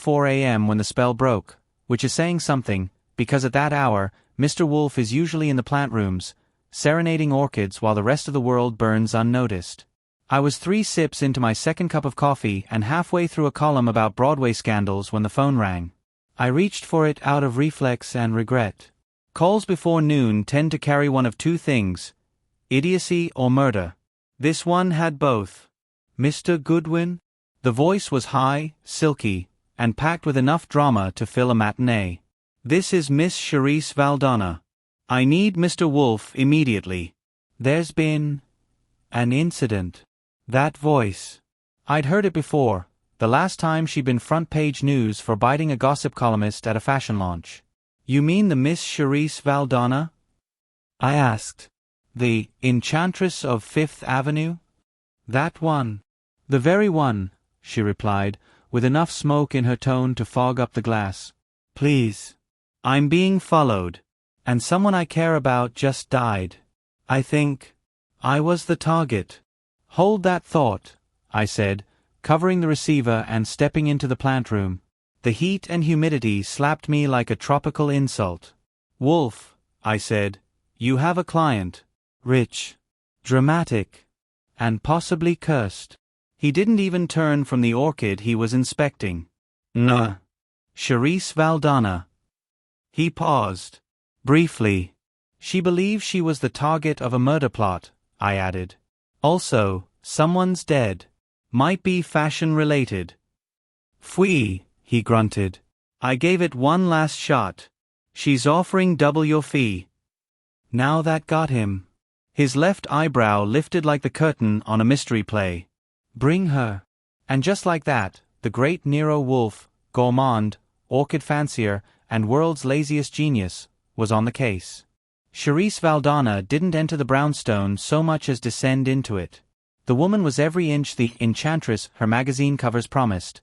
4 a.m. when the spell broke, which is saying something, because at that hour, Mr. Wolf is usually in the plant rooms, serenading orchids while the rest of the world burns unnoticed. I was 3 sips into my second cup of coffee and halfway through a column about Broadway scandals when the phone rang. I reached for it out of reflex and regret. Calls before noon tend to carry one of 2 things: idiocy or murder. This one had both. "Mr. Goodwin?" The voice was high, silky, and packed with enough drama to fill a matinee. "This is Miss Charisse Valdonna. I need Mr. Wolf immediately. There's been an incident." That voice. I'd heard it before, the last time she'd been front-page news for biting a gossip columnist at a fashion launch. "You mean the Miss Charisse Valdonna?" I asked. "The Enchantress of Fifth Avenue?" "That one." "The very one," she replied, with enough smoke in her tone to fog up the glass. "Please. I'm being followed. And someone I care about just died. I think I was the target." "Hold that thought," I said, covering the receiver and stepping into the plant room. The heat and humidity slapped me like a tropical insult. "Wolf," I said, "you have a client. Rich, dramatic, and possibly cursed." He didn't even turn from the orchid he was inspecting. "Nah. Charisse Valdonna." He paused. Briefly. "She believes she was the target of a murder plot," I added. "Also, someone's dead. Might be fashion-related." "Phwee," he grunted. "I gave it one last shot. She's offering double your fee." Now that got him. His left eyebrow lifted like the curtain on a mystery play. "Bring her." And just like that, the great Nero Wolfe, gourmand, orchid fancier, and world's laziest genius, was on the case. Charisse Valdonna didn't enter the brownstone so much as descend into it. The woman was every inch the Enchantress her magazine covers promised.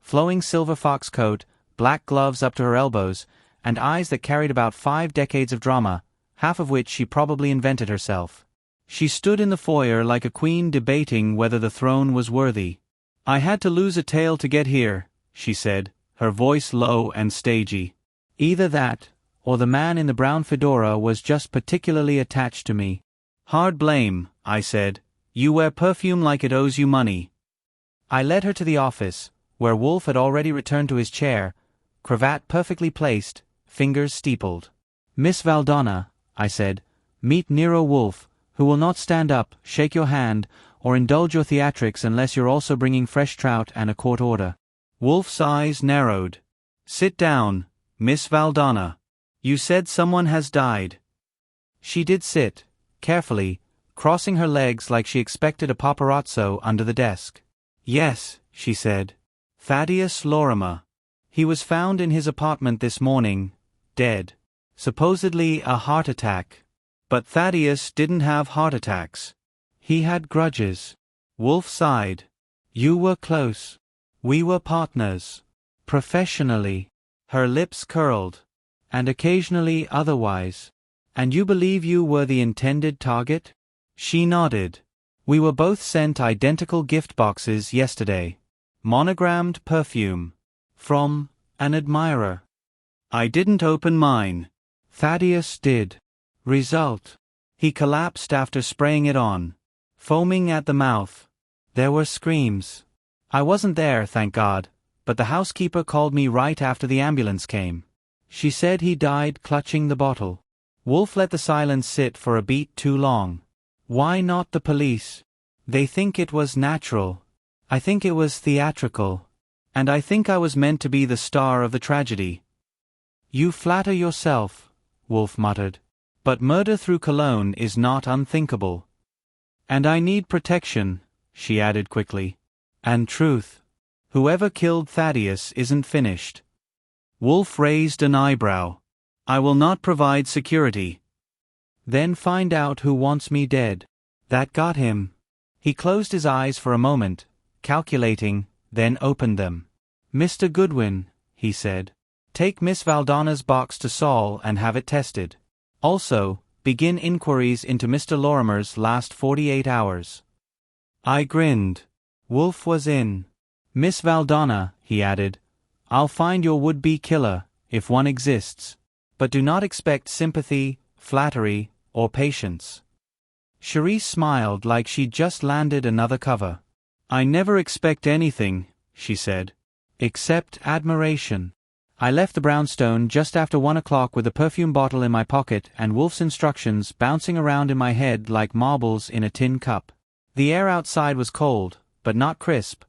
Flowing silver fox coat, black gloves up to her elbows, and eyes that carried about 5 decades of drama, half of which she probably invented herself. She stood in the foyer like a queen debating whether the throne was worthy. "I had to lose a tail to get here," she said, her voice low and stagey. "Either that, or the man in the brown fedora was just particularly attached to me." "Hard blame," I said. "You wear perfume like it owes you money." I led her to the office, where Wolf had already returned to his chair, cravat perfectly placed, fingers steepled. "Miss Valdonna," I said, "meet Nero Wolfe, who will not stand up, shake your hand, or indulge your theatrics unless you're also bringing fresh trout and a court order." Wolfe's eyes narrowed. "Sit down, Miss Valdonna. You said someone has died." She did sit, carefully, crossing her legs like she expected a paparazzo under the desk. "Yes," she said. "Thaddeus Lorimer. He was found in his apartment this morning, dead. Supposedly a heart attack. But Thaddeus didn't have heart attacks. He had grudges." Wolf sighed. "You were close. We were partners. Professionally." Her lips curled. "And occasionally otherwise. And you believe you were the intended target?" She nodded. "We were both sent identical gift boxes yesterday. Monogrammed perfume. From an admirer. I didn't open mine. Thaddeus did. Result: he collapsed after spraying it on. Foaming at the mouth. There were screams. I wasn't there, thank God, but the housekeeper called me right after the ambulance came. She said he died clutching the bottle." Wolf let the silence sit for a beat too long. "Why not the police?" "They think it was natural. I think it was theatrical. And I think I was meant to be the star of the tragedy." "You flatter yourself," Wolf muttered. "But murder through cologne is not unthinkable." "And I need protection," she added quickly. "And truth. Whoever killed Thaddeus isn't finished." Wolf raised an eyebrow. "I will not provide security." "Then find out who wants me dead." That got him. He closed his eyes for a moment, calculating, then opened them. "Mr. Goodwin," he said, "take Miss Valdonna's box to Saul and have it tested. Also, begin inquiries into Mr. Lorimer's last 48 hours." I grinned. Wolf was in. "Miss Valdonna," he added, I'll find your would-be killer, if one exists. But do not expect sympathy, flattery, or patience. Cherise smiled like she'd just landed another cover. I never expect anything, she said. Except admiration. I left the brownstone just after 1 o'clock with the perfume bottle in my pocket and Wolf's instructions bouncing around in my head like marbles in a tin cup. The air outside was cold, but not crisp.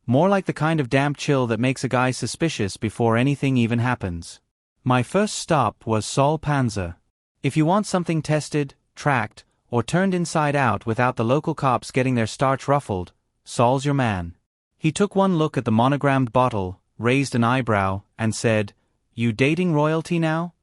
More like the kind of damp chill that makes a guy suspicious before anything even happens. My first stop was Sol Panza. If you want something tested, tracked, or turned inside out without the local cops getting their starch ruffled, Sol's your man. He took one look at the monogrammed bottle, raised an eyebrow, and said, "You dating royalty now?"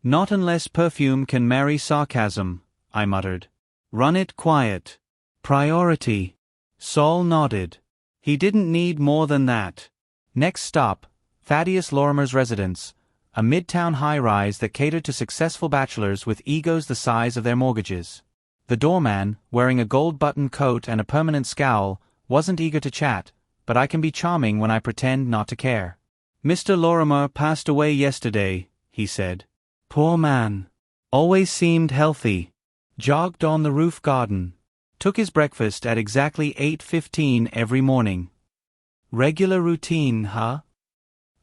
"Not unless perfume can marry sarcasm," I muttered. "Run it quiet. Priority." Sol nodded. He didn't need more than that. Next stop, Thaddeus Lorimer's residence, a midtown high-rise that catered to successful bachelors with egos the size of their mortgages. The doorman, wearing a gold-buttoned coat and a permanent scowl, wasn't eager to chat, but I can be charming when I pretend not to care. "Mr. Lorimer passed away yesterday," he said. "Poor man. Always seemed healthy. Jogged on the roof garden. Took his breakfast at exactly 8:15 every morning." "Regular routine, huh?"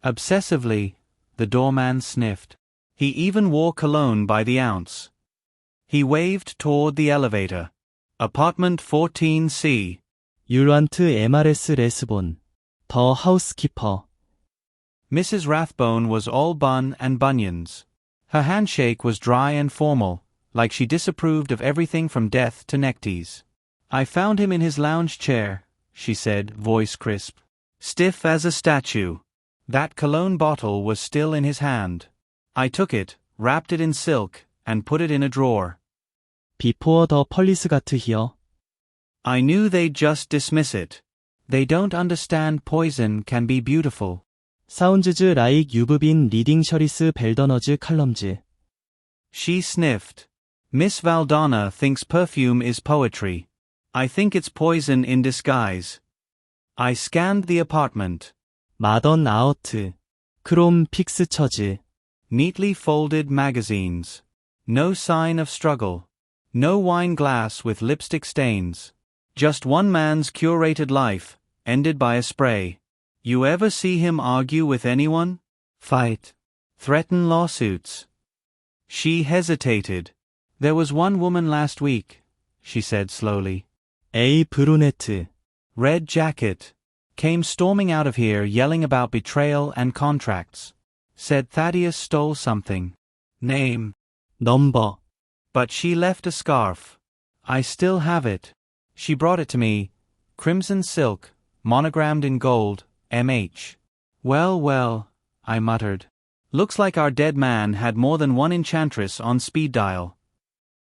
"Obsessively," the doorman sniffed. "He even wore cologne by the ounce." He waved toward the elevator. "Apartment 14C. 율란트 MRS 레스본. 더 하우스키퍼. Mrs. Rathbone was all bun and bunions. Her handshake was dry and formal, like she disapproved of everything from death to neckties. "I found him in his lounge chair," she said, voice crisp. "Stiff as a statue. That cologne bottle was still in his hand. I took it, wrapped it in silk, and put it in a drawer. 비포어 더 펄리스 같으히요. I knew they'd just dismiss it. They don't understand poison can be beautiful." 사운즈즈 라익 유브빈 리딩 셔리스 벨더너즈 칼럼즈. She sniffed. "Miss Valdana thinks perfume is poetry. I think it's poison in disguise." I scanned the apartment. 마던 아어트. 크롬 픽스처즈. Neatly folded magazines. No sign of struggle. No wine glass with lipstick stains. Just one man's curated life, ended by a spray. You ever see him argue with anyone? Fight. Threaten lawsuits? She hesitated. "There was one woman last week," she said slowly. A 브루네트. Red jacket. Came storming out of here yelling about betrayal and contracts. Said Thaddeus stole something. Name. 넘버. But she left a scarf. I still have it. She brought it to me. Crimson silk, monogrammed in gold, M.H. "Well, well," I muttered. "Looks like our dead man had more than one Enchantress on speed dial."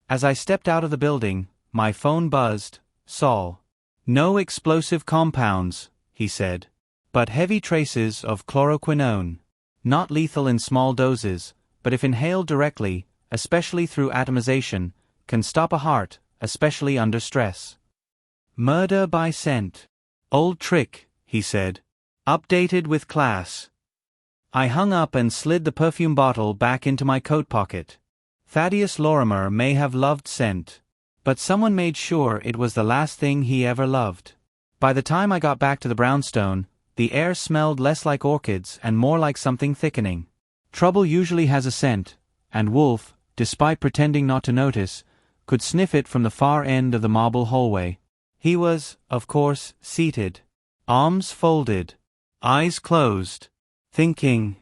As I stepped out of the building, my phone buzzed. Sol. "No explosive compounds," he said. "But heavy traces of chloroquinone. Not lethal in small doses, but if inhaled directly, especially through atomization, can stop a heart, especially under stress. Murder by scent. Old trick," he said. "Updated with class." I hung up and slid the perfume bottle back into my coat pocket. Thaddeus Lorimer may have loved scent, but someone made sure it was the last thing he ever loved. By the time I got back to the brownstone, the air smelled less like orchids and more like something thickening. Trouble usually has a scent, and Wolf, despite pretending not to notice, could sniff it from the far end of the marble hallway. He was, of course, seated, arms folded, eyes closed, thinking,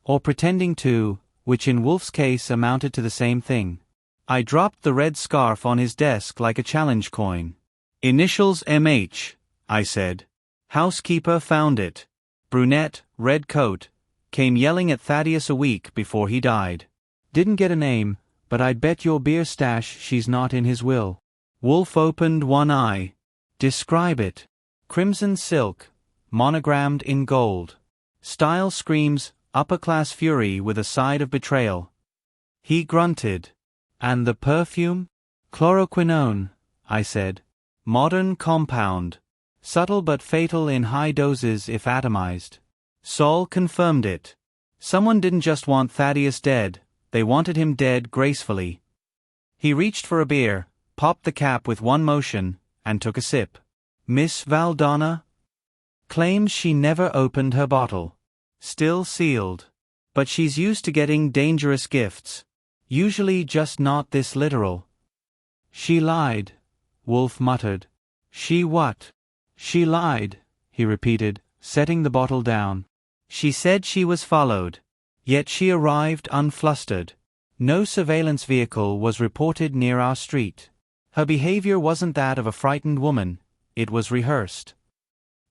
or pretending to, which in Wolf's case amounted to the same thing. I dropped the red scarf on his desk like a challenge coin. "Initials M.H., I said. "Housekeeper found it. Brunette, red coat, came yelling at Thaddeus a week before he died. Didn't get a name, but I'd bet your beer stash she's not in his will." Wolf opened one eye. "Describe it." "Crimson silk, monogrammed in gold. Style screams upper-class fury with a side of betrayal." He grunted. "And the perfume?" "Chloroquinone," I said. "Modern compound. Subtle but fatal in high doses if atomized. Saul confirmed it. Someone didn't just want Thaddeus dead, they wanted him dead gracefully. He reached for a beer, popped the cap with one motion, and took a sip. Miss Valdonna claims she never opened her bottle. Still sealed. But she's used to getting dangerous gifts. Usually just not this literal. She lied, Wolf muttered. She what? She lied, he repeated, setting the bottle down. She said she was followed. Yet she arrived unflustered. No surveillance vehicle was reported near our street. Her behavior wasn't that of a frightened woman, it was rehearsed.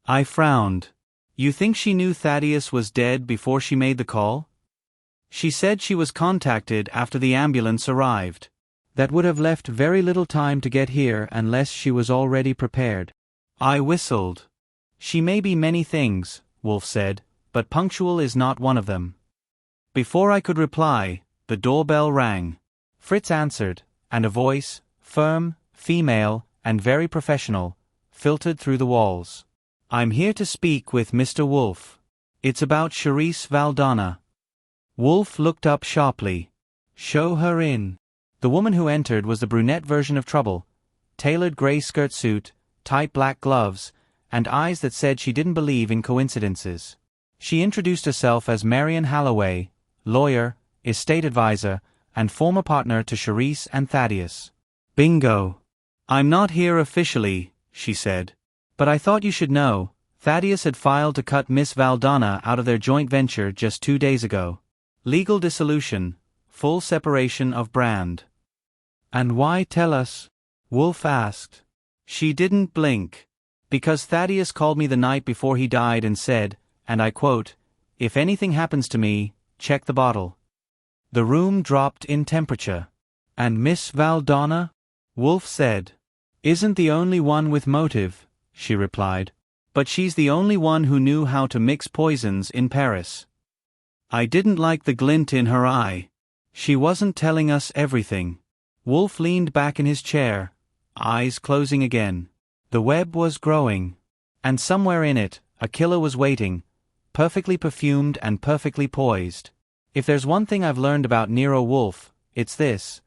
I frowned. You think she knew Thaddeus was dead before she made the call? She said she was contacted after the ambulance arrived. That would have left very little time to get here unless she was already prepared. I whistled. She may be many things, Wolf said, but punctual is not one of them. Before I could reply, the doorbell rang. Fritz answered, and a voice, firm, female, and very professional, filtered through the walls. I'm here to speak with Mr. Wolf. It's about Charisse Valdonna. Wolf looked up sharply. Show her in. The woman who entered was the brunette version of Trouble. Tailored gray skirt suit, tight black gloves, and eyes that said she didn't believe in coincidences. She introduced herself as Marian Holloway, lawyer, estate advisor, and former partner to Charisse and Thaddeus. Bingo. I'm not here officially, she said. But I thought you should know, Thaddeus had filed to cut Miss Valdonna out of their joint venture just 2 days ago. Legal dissolution, full separation of brand. And why tell us? Wolf asked. She didn't blink. Because Thaddeus called me the night before he died and said, and I quote, "If anything happens to me, check the bottle." The room dropped in temperature. And Miss Valdonna? Wolf said. Isn't the only one with motive, she replied. But she's the only one who knew how to mix poisons in Paris. I didn't like the glint in her eye. She wasn't telling us everything. Wolf leaned back in his chair, eyes closing again. The web was growing. And somewhere in it, a killer was waiting, perfectly perfumed and perfectly poised. If there's one thing I've learned about Nero Wolfe, it's this.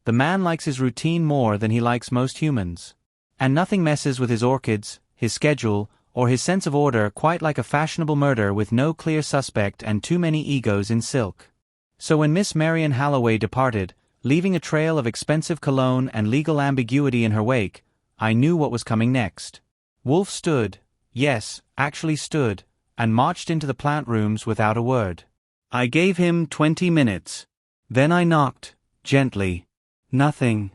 The man likes his routine more than he likes most humans. And nothing messes with his orchids, his schedule, or his sense of order quite like a fashionable murder with no clear suspect and too many egos in silk. So when Miss Marian Holloway departed, leaving a trail of expensive cologne and legal ambiguity in her wake, I knew what was coming next. Wolf stood, yes, actually stood, and marched into the plant rooms without a word. I gave him 20 minutes. Then I knocked, gently. Nothing.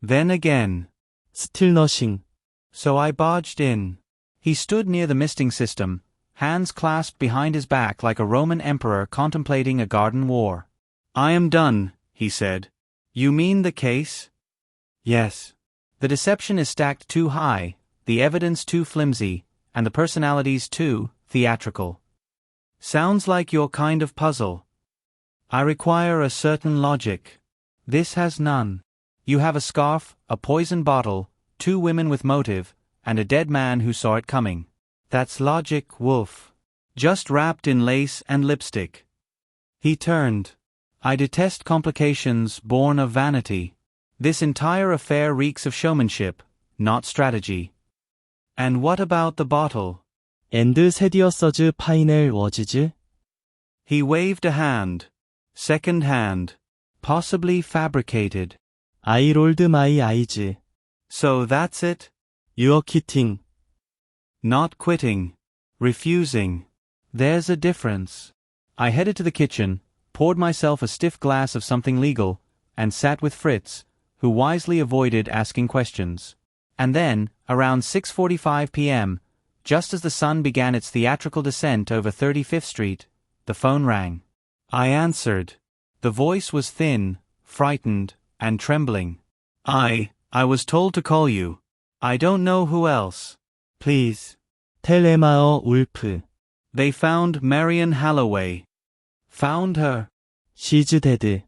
Then again. Still nothing. So I barged in. He stood near the misting system, hands clasped behind his back like a Roman emperor contemplating a garden war. I am done, he said. You mean the case? Yes. The deception is stacked too high, the evidence too flimsy, and the personalities too theatrical. Sounds like your kind of puzzle. I require a certain logic. This has none. You have a scarf, a poison bottle, 2 women with motive, and a dead man who saw it coming. That's logic, Wolf. Just wrapped in lace and lipstick. He turned. I detest complications born of vanity. This entire affair reeks of showmanship, not strategy. And what about the bottle? 앤드 세디어서즈 파이넬 워즈즈? He waved a hand. Second hand. Possibly fabricated. I rolled my eyes. So that's it? You're kidding. Not quitting. Refusing. There's a difference. I headed to the kitchen, poured myself a stiff glass of something legal, and sat with Fritz, who wisely avoided asking questions. And then, around 6:45 p.m., just as the sun began its theatrical descent over 35th Street, the phone rang. I answered. The voice was thin, frightened, and trembling. I was told to call you. I don't know who else. Please. Tell Emma Wolf. They found Marian Holloway. Found her. She's dead.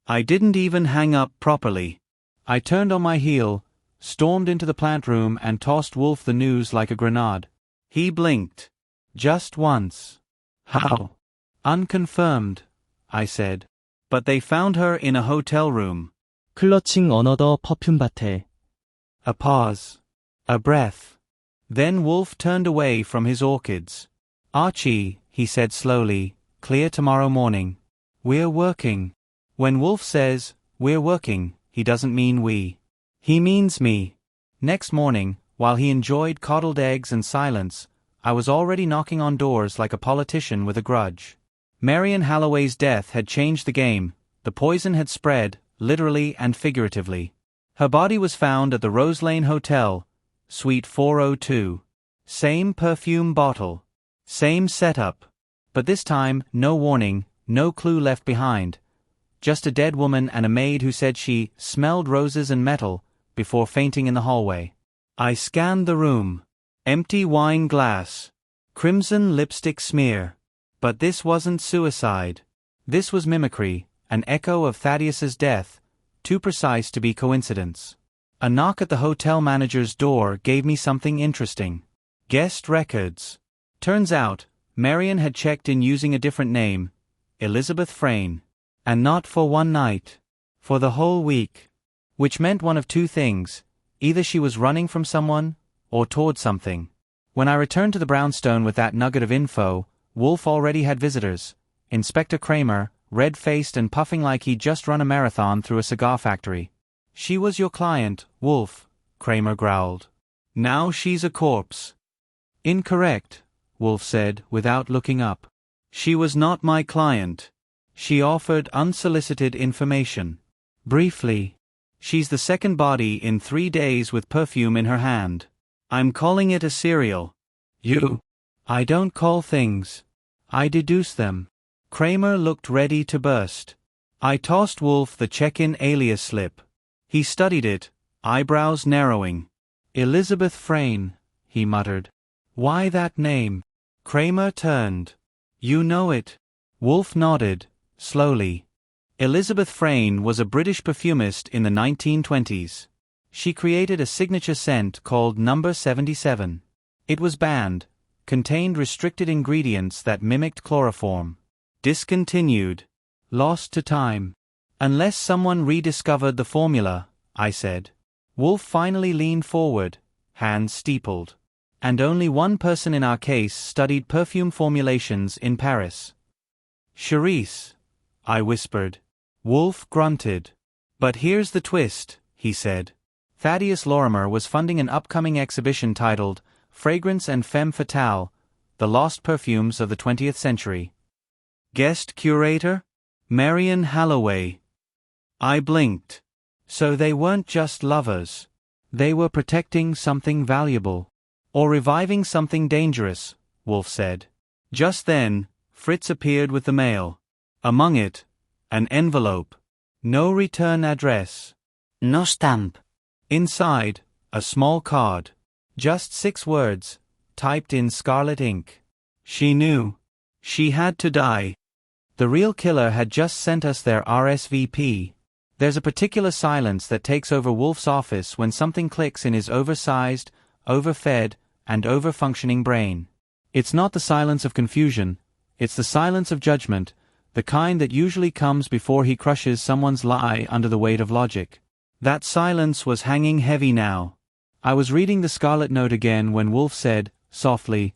I didn't even hang up properly. I turned on my heel, stormed into the plant room and tossed Wolf the news like a grenade. He blinked. Just once. How? Unconfirmed, I said. But they found her in a hotel room. 클러칭 어너더 퍼퓸밭에. A pause. A breath. Then Wolf turned away from his orchids. Archie, he said slowly, clear tomorrow morning. We're working. When Wolf says, we're working, he doesn't mean we. He means me. Next morning, while he enjoyed coddled eggs and silence, I was already knocking on doors like a politician with a grudge. Marian Holloway's death had changed the game. The poison had spread, literally and figuratively. Her body was found at the Rose Lane Hotel, Suite 402. Same perfume bottle. Same setup. But this time, no warning, no clue left behind. Just a dead woman and a maid who said she smelled roses and metal before fainting in the hallway. I scanned the room. Empty wine glass. Crimson lipstick smear. But this wasn't suicide. This was mimicry, an echo of Thaddeus's death, too precise to be coincidence. A knock at the hotel manager's door gave me something interesting. Guest records. Turns out, Marian had checked in using a different name, Elizabeth Frayne. And not for one night. For the whole week. Which meant one of two things. Either she was running from someone, or toward something. When I returned to the brownstone with that nugget of info, Wolf already had visitors. Inspector Kramer, red-faced and puffing like he'd just run a marathon through a cigar factory. She was your client, Wolf, Kramer growled. Now she's a corpse. Incorrect, Wolf said without looking up. She was not my client. She offered unsolicited information. Briefly. She's the second body in 3 days with perfume in her hand. I'm calling it a serial. You. I don't call things. I deduce them. Kramer looked ready to burst. I tossed Wolf the check-in alias slip. He studied it, eyebrows narrowing. Elizabeth Frayne, he muttered. Why that name? Kramer turned. You know it. Wolf nodded. Slowly. Elizabeth Frayne was a British perfumist in the 1920s. She created a signature scent called No. 77. It was banned, contained restricted ingredients that mimicked chloroform. Discontinued. Lost to time. Unless someone rediscovered the formula, I said. Wolf finally leaned forward, hands steepled. And only one person in our case studied perfume formulations in Paris. Charisse, I whispered. Wolf grunted. But here's the twist, he said. Thaddeus Lorimer was funding an upcoming exhibition titled Fragrance and Femme Fatale, The Lost Perfumes of the 20th Century. Guest curator? Marian Holloway. I blinked. So they weren't just lovers. They were protecting something valuable. Or reviving something dangerous, Wolf said. Just then, Fritz appeared with the mail. Among it, an envelope. No return address. No stamp. Inside, a small card. Just 6 words, typed in scarlet ink. She knew. She had to die. The real killer had just sent us their RSVP. There's a particular silence that takes over Wolf's office when something clicks in his oversized, overfed, and overfunctioning brain. It's not the silence of confusion, it's the silence of judgment, the kind that usually comes before he crushes someone's lie under the weight of logic. That silence was hanging heavy now. I was reading the scarlet note again when Wolf said, softly,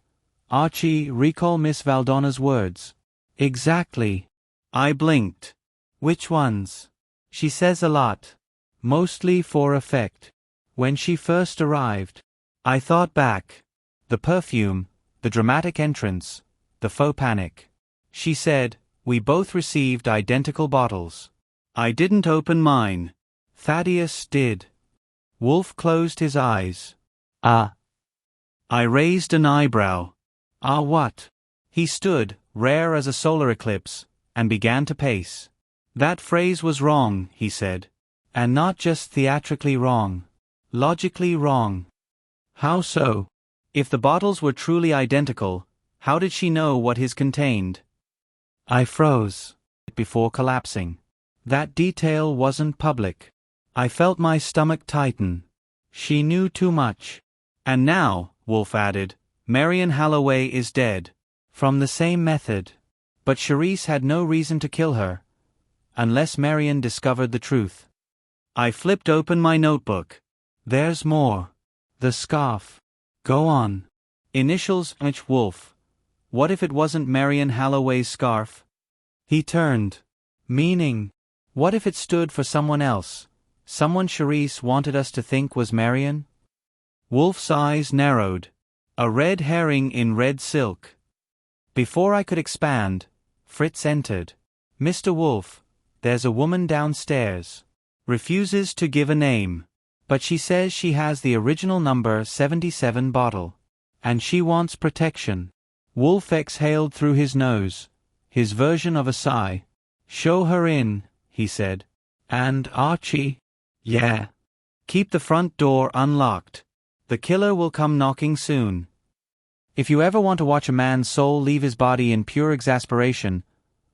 Archie, recall Miss Valdonna's words. Exactly. I blinked. Which ones? She says a lot. Mostly for effect. When she first arrived. I thought back. The perfume, the dramatic entrance, the faux panic. She said, we both received identical bottles. I didn't open mine. Thaddeus did. Wolf closed his eyes. Ah. I raised an eyebrow. Ah, what? He stood, rare as a solar eclipse, and began to pace. That phrase was wrong, he said. And not just theatrically wrong. Logically wrong. How so? If the bottles were truly identical, how did she know what his contained? I froze. Before collapsing. That detail wasn't public. I felt my stomach tighten. She knew too much. And now, Wolf added, Marion Holloway is dead. From the same method. But Charisse had no reason to kill her. Unless Marion discovered the truth. I flipped open my notebook. There's more. The scarf. Go on. Initials H. Wolf. What if it wasn't Marion Holloway's scarf? He turned. Meaning? What if it stood for someone else? Someone Charisse wanted us to think was Marion? Wolf's eyes narrowed. A red herring in red silk. Before I could expand, Fritz entered. Mr. Wolf, there's a woman downstairs. Refuses to give a name. But she says she has the original number 77 bottle. And she wants protection. Wolf exhaled through his nose. His version of a sigh. Show her in, he said. And Archie? Yeah. Keep the front door unlocked. The killer will come knocking soon. If you ever want to watch a man's soul leave his body in pure exasperation,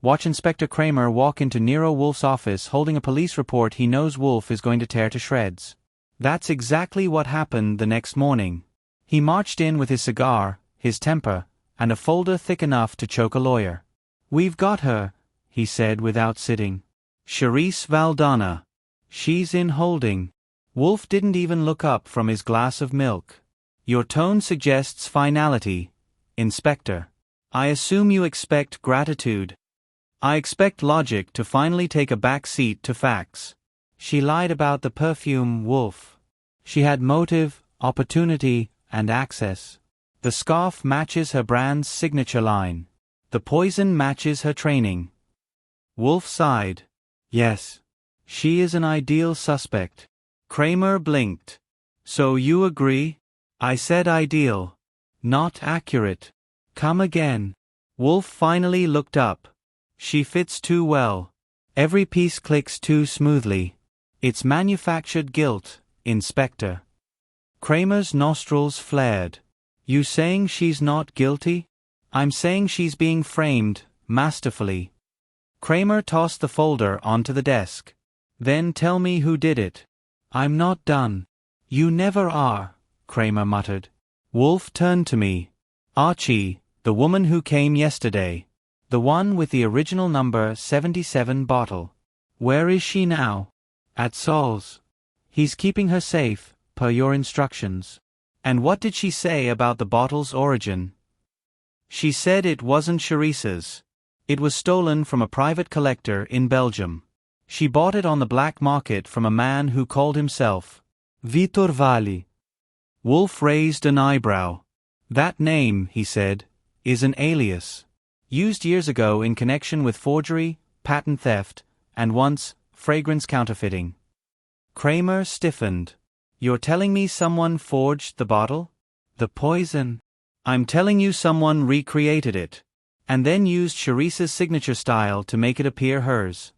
watch Inspector Kramer walk into Nero Wolf's office holding a police report he knows Wolf is going to tear to shreds. That's exactly what happened the next morning. He marched in with his cigar, his temper, and a folder thick enough to choke a lawyer. We've got her, he said without sitting. Charisse Valdana. She's in holding. Wolf didn't even look up from his glass of milk. Your tone suggests finality, Inspector. I assume you expect gratitude. I expect logic to finally take a back seat to facts. She lied about the perfume, Wolf. She had motive, opportunity, and access. The scarf matches her brand's signature line. The poison matches her training. Wolf sighed. Yes. She is an ideal suspect. Kramer blinked. So you agree? I said ideal. Not accurate. Come again. Wolf finally looked up. She fits too well. Every piece clicks too smoothly. It's manufactured guilt, Inspector. Kramer's nostrils flared. You saying she's not guilty? I'm saying she's being framed, masterfully. Kramer tossed the folder onto the desk. Then tell me who did it. I'm not done. You never are, Kramer muttered. Wolf turned to me. Archie, the woman who came yesterday. The one with the original number 77 bottle. Where is she now? At Saul's. He's keeping her safe, per your instructions. And what did she say about the bottle's origin? She said it wasn't Charisse's. It was stolen from a private collector in Belgium. She bought it on the black market from a man who called himself Vitor Valli. Wolf raised an eyebrow. That name, he said, is an alias. Used years ago in connection with forgery, patent theft, and once, fragrance counterfeiting. Kramer stiffened. You're telling me someone forged the bottle? The poison? I'm telling you someone recreated it. And then used Charisse's signature style to make it appear hers.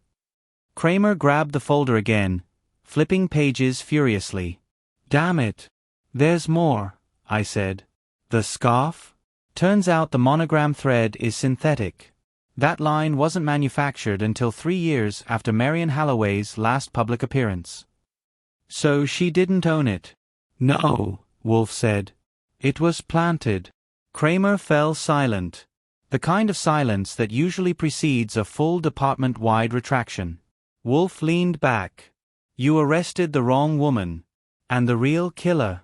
Kramer grabbed the folder again, flipping pages furiously. Damn it. There's more, I said. The scarf? Turns out the monogram thread is synthetic. That line wasn't manufactured until 3 years after Marion Holloway's last public appearance. So she didn't own it? No, Wolf said. It was planted. Kramer fell silent. The kind of silence that usually precedes a full department-wide retraction. Wolf leaned back. You arrested the wrong woman. And the real killer.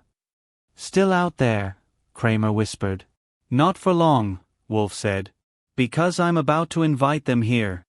Still out there, Kramer whispered. Not for long, Wolf said. Because I'm about to invite them here.